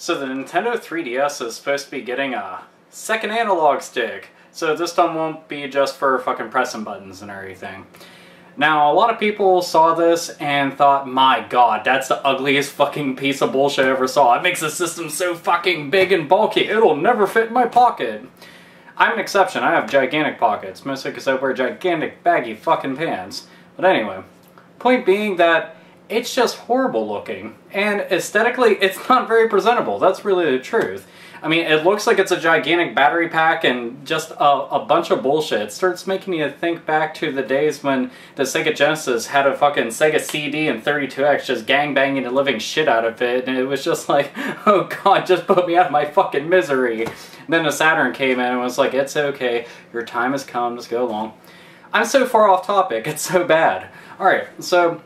So the Nintendo 3DS is supposed to be getting a second analog stick. So this time won't be just for fucking pressing buttons and everything. Now, a lot of people saw this and thought, my god, that's the ugliest fucking piece of bullshit I ever saw. It makes the system so fucking big and bulky, it'll never fit in my pocket. I'm an exception, I have gigantic pockets, mostly because I wear gigantic baggy fucking pants. But anyway, point being that it's just horrible looking, and aesthetically it's not very presentable, that's really the truth. I mean, it looks like it's a gigantic battery pack and just a bunch of bullshit. It starts making you think back to the days when the Sega Genesis had a fucking Sega CD and 32X just gangbanging the living shit out of it, and it was just like, oh god, just put me out of my fucking misery. And then the Saturn came in and was like, it's okay, your time has come, just go along. I'm so far off topic, it's so bad. Alright, so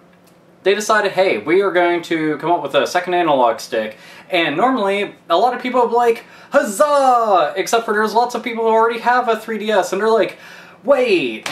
they decided, hey, we are going to come up with a second analog stick. And normally, a lot of people would be like, huzzah! Except for there's lots of people who already have a 3DS, and they're like, wait,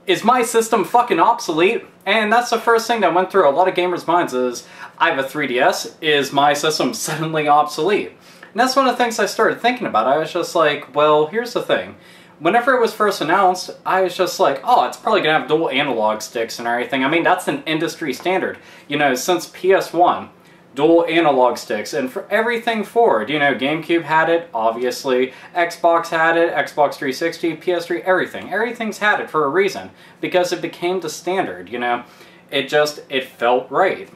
is my system fucking obsolete? And that's the first thing that went through a lot of gamers' minds is, I have a 3DS, is my system suddenly obsolete? And that's one of the things I started thinking about. I was just like, well, here's the thing. Whenever it was first announced, I was just like, oh, it's probably gonna have dual analog sticks and everything. I mean, that's an industry standard. You know, since PS1, dual analog sticks, and for everything forward, you know, GameCube had it, obviously, Xbox had it, Xbox 360, PS3, everything. Everything's had it for a reason, because it became the standard, you know. It felt right.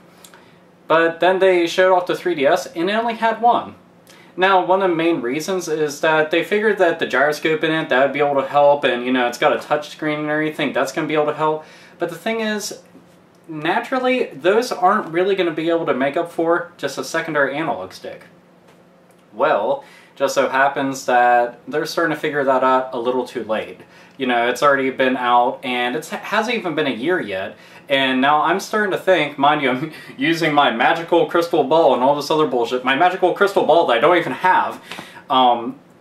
But then they showed off the 3DS, and it only had one. Now, one of the main reasons is that they figured that the gyroscope in it, that would be able to help, and, you know, it's got a touch screen and everything, that's going to be able to help. But the thing is, naturally, those aren't really going to be able to make up for just a secondary analog stick. Well, just so happens that they're starting to figure that out a little too late. You know, it's already been out, and it hasn't even been a year yet, and now I'm starting to think, mind you, I'm using my magical crystal ball and all this other bullshit, my magical crystal ball that I don't even have,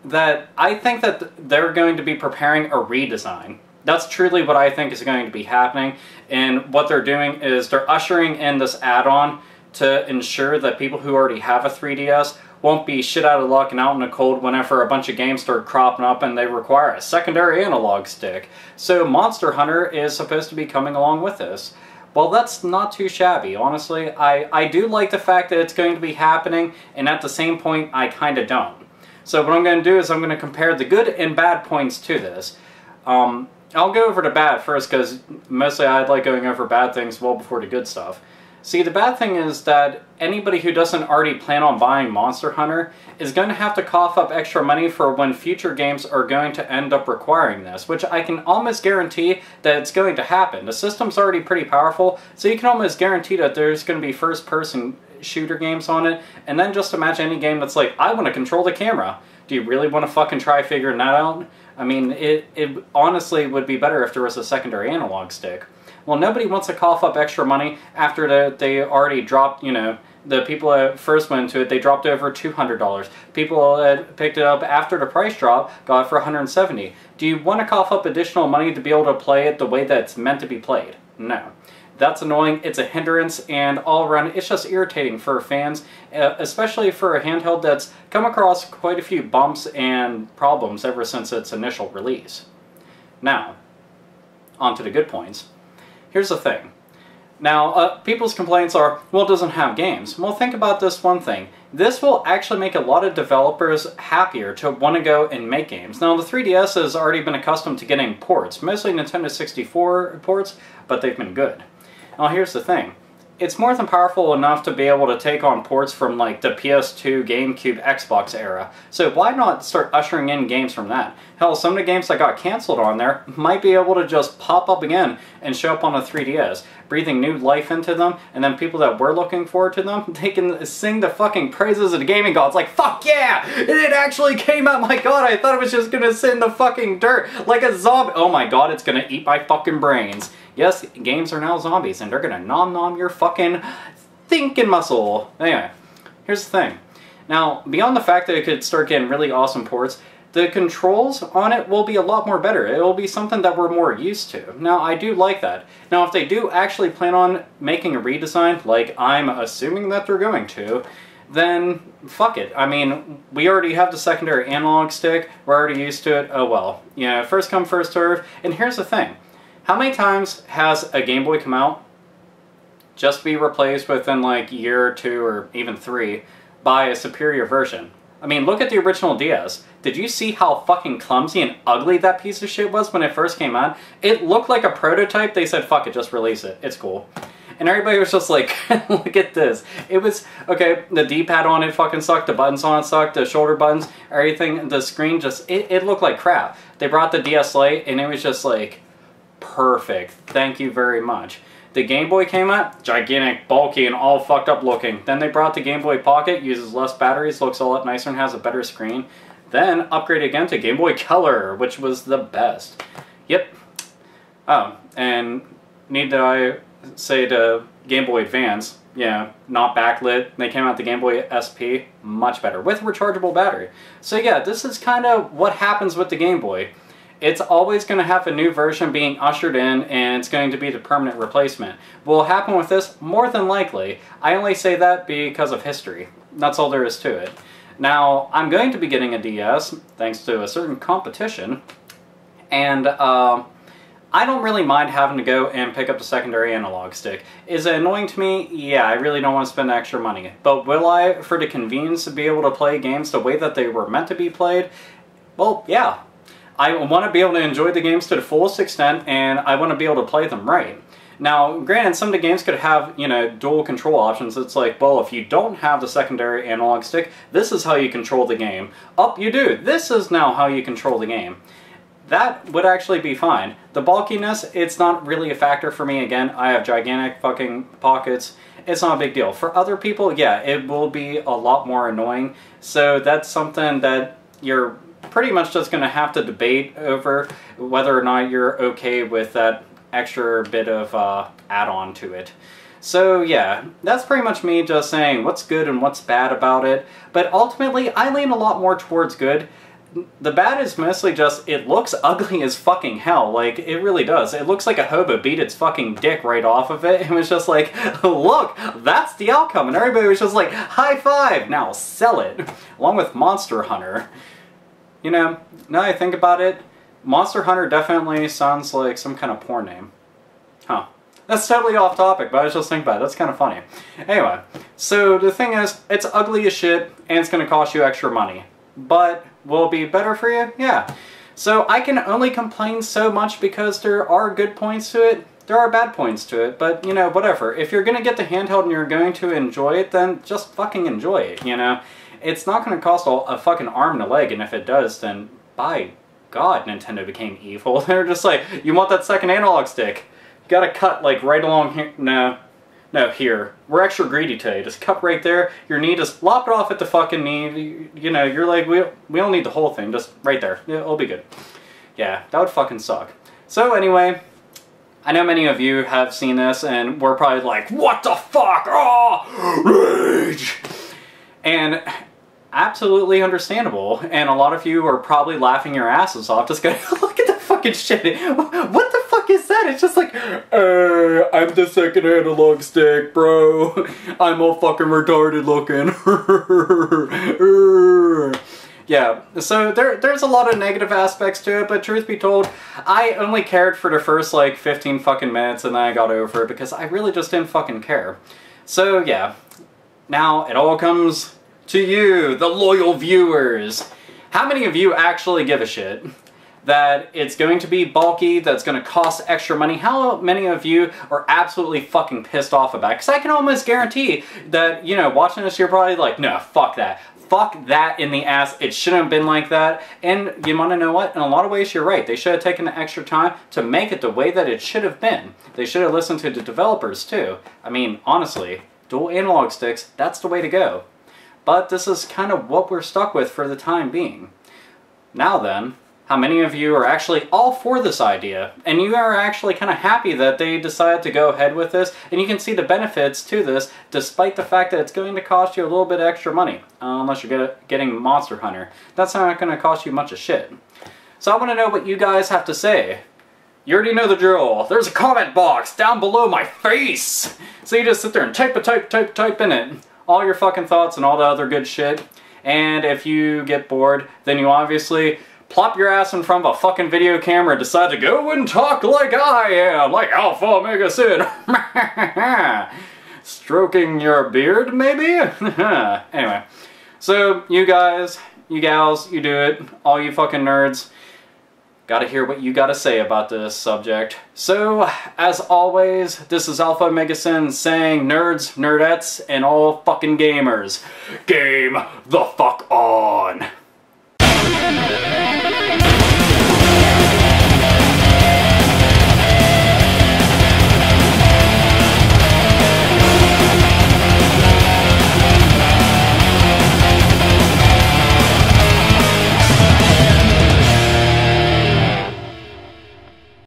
that I think that they're going to be preparing a redesign. That's truly what I think is going to be happening, and what they're doing is they're ushering in this add-on to ensure that people who already have a 3DS won't be shit out of luck and out in the cold whenever a bunch of games start cropping up and they require a secondary analog stick. So Monster Hunter is supposed to be coming along with this. Well, that's not too shabby, honestly. I do like the fact that it's going to be happening, and at the same point, I kind of don't. So what I'm going to do is I'm going to compare the good and bad points to this. I'll go over the bad first, because mostly I like going over bad things well before the good stuff. See, the bad thing is that anybody who doesn't already plan on buying Monster Hunter is going to have to cough up extra money for when future games are going to end up requiring this, which I can almost guarantee that it's going to happen. The system's already pretty powerful, so you can almost guarantee that there's going to be first-person shooter games on it, and then just imagine any game that's like, I want to control the camera. Do you really want to fucking try figuring that out? I mean, it honestly would be better if there was a secondary analog stick. Well, nobody wants to cough up extra money after they already dropped, you know, the people that first went into it, they dropped over $200. People that picked it up after the price drop got it for $170. Do you want to cough up additional money to be able to play it the way that it's meant to be played? No. That's annoying, it's a hindrance, and all around it's just irritating for fans, especially for a handheld that's come across quite a few bumps and problems ever since its initial release. Now, on to the good points. Here's the thing. Now, people's complaints are, well, it doesn't have games. Well, think about this one thing. This will actually make a lot of developers happier to want to go and make games. Now, the 3DS has already been accustomed to getting ports, mostly Nintendo 64 ports, but they've been good. Now, here's the thing. It's more than powerful enough to be able to take on ports from, like, the PS2, GameCube, Xbox era. So why not start ushering in games from that? Hell, some of the games that got cancelled on there might be able to just pop up again and show up on a 3DS, breathing new life into them, and then people that were looking forward to them, they can sing the fucking praises of the gaming gods, like, fuck yeah! It actually came out, my god, I thought it was just gonna sit in the fucking dirt like a zombie. Oh my god, it's gonna eat my fucking brains. Yes, games are now zombies, and they're gonna nom your fucking thinking muscle. Anyway, here's the thing. Now, beyond the fact that it could start getting really awesome ports, the controls on it will be a lot more better. It will be something that we're more used to. Now, I do like that. Now, if they do actually plan on making a redesign, like I'm assuming that they're going to, then fuck it. I mean, we already have the secondary analog stick, we're already used to it, oh well. You know, first come, first serve. And here's the thing, how many times has a Game Boy come out just to be replaced within like a year or two or even 3 by a superior version? I mean, look at the original DS. Did you see how fucking clumsy and ugly that piece of shit was when it first came out? It looked like a prototype. They said, fuck it, just release it. It's cool. And everybody was just like, look at this. It was, okay, the D-pad on it fucking sucked, the buttons on it sucked, the shoulder buttons, everything, the screen just, it looked like crap. They brought the DS Lite and it was just like, perfect. Thank you very much. The Game Boy came out, gigantic, bulky, and all fucked up looking. Then they brought the Game Boy Pocket, uses less batteries, looks a lot nicer, and has a better screen. Then upgrade again to Game Boy Color, which was the best. Yep. Oh, and need I say to Game Boy Advance, yeah, not backlit. They came out the Game Boy SP, much better, with a rechargeable battery. So yeah, this is kind of what happens with the Game Boy. It's always going to have a new version being ushered in, and it's going to be the permanent replacement. What will happen with this? More than likely. I only say that because of history. That's all there is to it. Now, I'm going to be getting a DS, thanks to a certain competition, and I don't really mind having to go and pick up the secondary analog stick. Is it annoying to me? Yeah, I really don't want to spend extra money. But will I, for the convenience to be able to play games the way that they were meant to be played? Well, yeah. I want to be able to enjoy the games to the fullest extent, and I want to be able to play them right. Now, granted, some of the games could have, you know, dual control options. It's like, well, if you don't have the secondary analog stick, this is how you control the game. Oh, you do. This is now how you control the game. That would actually be fine. The bulkiness, it's not really a factor for me. Again, I have gigantic fucking pockets. It's not a big deal. For other people, yeah, it will be a lot more annoying. So that's something that you're pretty much just going to have to debate over whether or not you're okay with that extra bit of add-on to it. So yeah, that's pretty much me just saying what's good and what's bad about it. But ultimately, I lean a lot more towards good. The bad is mostly just, it looks ugly as fucking hell. Like, it really does. It looks like a hobo beat its fucking dick right off of it. It was just like, look, that's the outcome. And everybody was just like, high five, now sell it. Along with Monster Hunter. You know, now that I think about it, Monster Hunter definitely sounds like some kind of porn name. Huh. That's totally off topic, but I was just thinking about it. That's kind of funny. Anyway, so the thing is, it's ugly as shit, and it's going to cost you extra money. But will it be better for you? Yeah. So I can only complain so much because there are good points to it. There are bad points to it, but, you know, whatever. If you're going to get the handheld and you're going to enjoy it, then just fucking enjoy it, you know? It's not going to cost a fucking arm and a leg, and if it does, then by God, Nintendo became evil. They're just like, you want that second analog stick? You gotta cut, like, right along here. No, here. We're extra greedy today. Just cut right there. Your knee, just lop it off at the fucking knee. You know, you're like, we don't need the whole thing. Just right there. Yeah, it'll be good. Yeah, that would fucking suck. So anyway, I know many of you have seen this, and we're probably like, what the fuck? Oh, rage! And absolutely understandable, and a lot of you are probably laughing your asses off just going, look at the fucking shit. What the fuck is that? It's just like, I'm the second analog stick, bro. I'm all fucking retarded looking. Yeah, so there's a lot of negative aspects to it, but truth be told, I only cared for the first like 15 fucking minutes and then I got over it because I really just didn't fucking care. So yeah, now it all comes to you, the loyal viewers. How many of you actually give a shit that it's going to be bulky, that's going to cost extra money? How many of you are absolutely fucking pissed off about it? Because I can almost guarantee that, you know, watching this, you're probably like, no, fuck that. Fuck that in the ass. It shouldn't have been like that. And you want to know what? In a lot of ways, you're right. They should have taken the extra time to make it the way that it should have been. They should have listened to the developers, too. I mean, honestly, dual analog sticks, that's the way to go. But this is kind of what we're stuck with for the time being. Now then, how many of you are actually all for this idea? And you are actually kind of happy that they decided to go ahead with this, and you can see the benefits to this, despite the fact that it's going to cost you a little bit extra money. Unless you're getting Monster Hunter. That's not going to cost you much of shit. So I want to know what you guys have to say. You already know the drill. There's a comment box down below my face! So you just sit there and type in it. all your fucking thoughts and all the other good shit. And if you get bored, then you obviously plop your ass in front of a fucking video camera and decide to go and talk like I am, like Alpha Omega Sid. Stroking your beard, maybe? Anyway, so you guys, you gals, you do it, all you fucking nerds, gotta hear what you gotta say about this subject. So, as always, this is Alpha Omega Sid saying nerds, nerdettes, and all fucking gamers, game the fuck on!